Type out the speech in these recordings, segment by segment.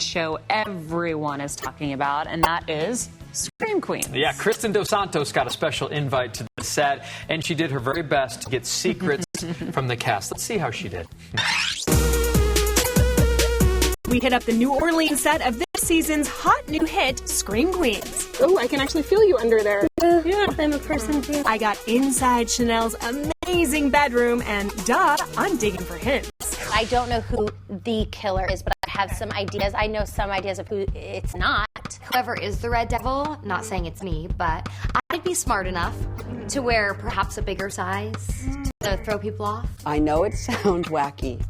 hit show everyone is talking about, and that is Scream Queens. Yeah, Kristen Dos Santos got a special invite to the set, and she did her very best to get secrets from the cast. Let's see how she did. We hit up the New Orleans set of this season's hot new hit, Scream Queens. Oh, I can actually feel you under there. Yeah, I'm a person too. I got inside Chanel's amazing bedroom, and I'm digging for hints. I don't know who the killer is, but I have some ideas. I know some ideas of who it's not. Whoever is the Red Devil, not saying it's me, but I'd be smart enough to wear perhaps a bigger size to throw people off. I know it sounds wacky.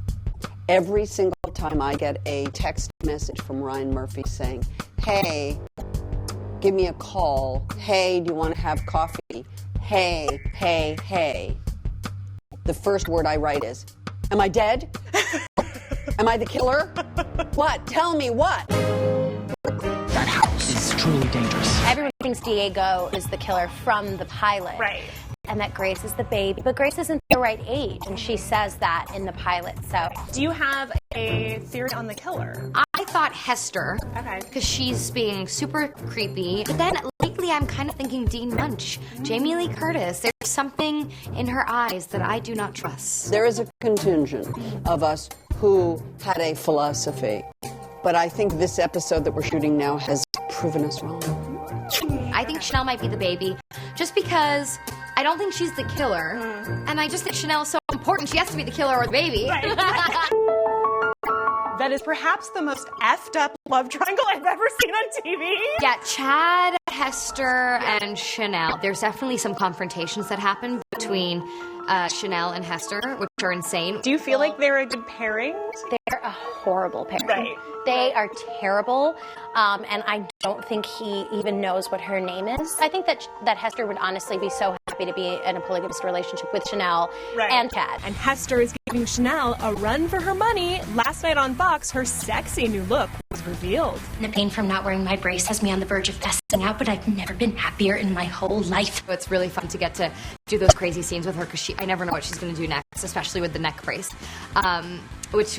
Every single time I get a text message from Ryan Murphy saying, hey, give me a call. Hey, do you want to have coffee? Hey, hey, hey. The first word I write is, am I dead? Am I the killer? What? Tell me what? That house is truly dangerous. Everyone thinks Diego is the killer from the pilot. Right. And that Grace is the baby. But Grace isn't the right age, and she says that in the pilot. So, Do you have a theory on the killer? I thought Hester, because she's being super creepy. But then lately I'm kind of thinking Dean Munch, Jamie Lee Curtis. There's something in her eyes that I do not trust. There is a contingent of us who had a philosophy, but I think this episode that we're shooting now has proven us wrong. I think Chanel might be the baby, just because I don't think she's the killer, and I just think Chanel is so important. She has to be the killer or the baby. That is perhaps the most effed up love triangle I've ever seen on TV. Yeah, Chad, Hester, and Chanel. There's definitely some confrontations that happen between Chanel and Hester, which are insane. Do you feel like they're a good pairing? they're a horrible pair. Right. They are terrible, and I don't think he even knows what her name is. I think that Hester would honestly be so happy to be in a polygamous relationship with Chanel and Chad. And Hester is giving Chanel a run for her money. Last night on Fox, her sexy new look was revealed. The pain from not wearing my brace has me on the verge of passing out, but I've never been happier in my whole life. It's really fun to get to do those crazy scenes with her because I never know what she's going to do next, especially with the neck brace, which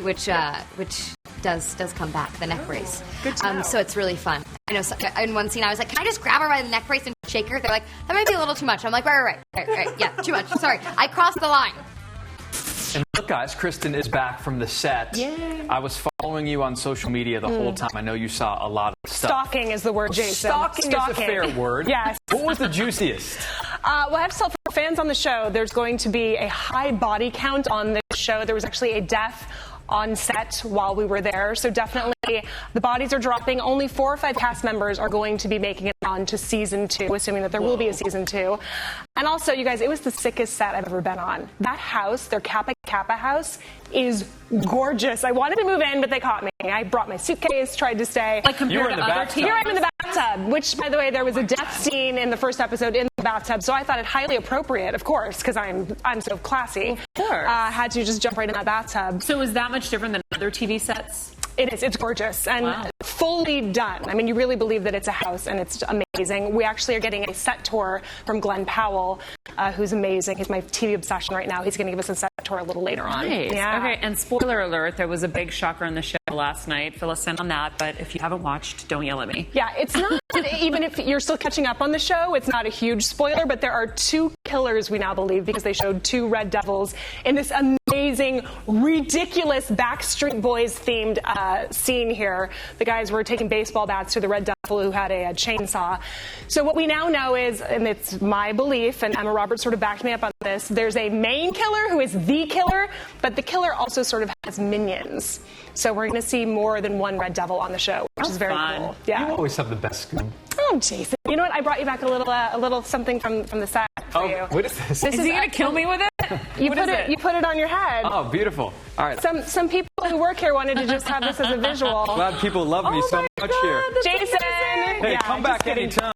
does come back, the neck brace. Good to know. So it's really fun. I know in one scene I was like, can I just grab her by the neck brace and shake her? They're like, that might be a little too much. I'm like, right, yeah, too much. Sorry, I crossed the line. And look, guys, Kristen is back from the set. Yay. I was following you on social media the whole time. I know you saw a lot of stuff. Stalking is the word, Jason. Stalking is a fair word. Yes. What was the juiciest? Well, I have to tell for fans on the show, there's going to be a high body count on this show. There was actually a death on set while we were there. So definitely the bodies are dropping. Only 4 or 5 cast members are going to be making it on to season 2, assuming that there will be a season 2. And also, you guys, it was the sickest set I've ever been on. That house, their Kappa Kappa house, is gorgeous. I wanted to move in, but they caught me. I brought my suitcase, tried to stay. Like compared to other Here I'm in the bathtub, which, by the way, there was a death scene in the first episode in the bathtub, so I thought it highly appropriate, of course, because I'm so classy. Of course. Had to just jump right in that bathtub. So is that much different than other TV sets? It is. It's gorgeous and fully done. I mean, you really believe that it's a house, and it's amazing. We actually are getting a set tour from Glenn Powell, who's amazing. He's my TV obsession right now. He's going to give us a set tour a little later on. Nice. Yeah. Okay, and spoiler alert, there was a big shocker on the show last night. Fill us in on that, but if you haven't watched, don't yell at me. Yeah, it's not, even if you're still catching up on the show, it's not a huge spoiler, but there are 2 killers, we now believe, because they showed 2 Red Devils in this amazing, ridiculous Backstreet Boys themed scene here. The guys were taking baseball bats to the Red Devil who had a chainsaw. So what we now know is, and it's my belief, and Emma Roberts sort of backed me up on this, there's a main killer who is the killer, but the killer also sort of has minions. So we're going to see more than one Red Devil on the show, which is very cool. Yeah. You always have the best scoop. Oh, Jason. You know what? I brought you back a little something from the set for you. What is this? Is he going to kill me with it? You put it on your head. Oh, beautiful. All right. Some people who work here wanted to just have this as a visual. Glad people love me so much here. Jason! Hey, come back anytime.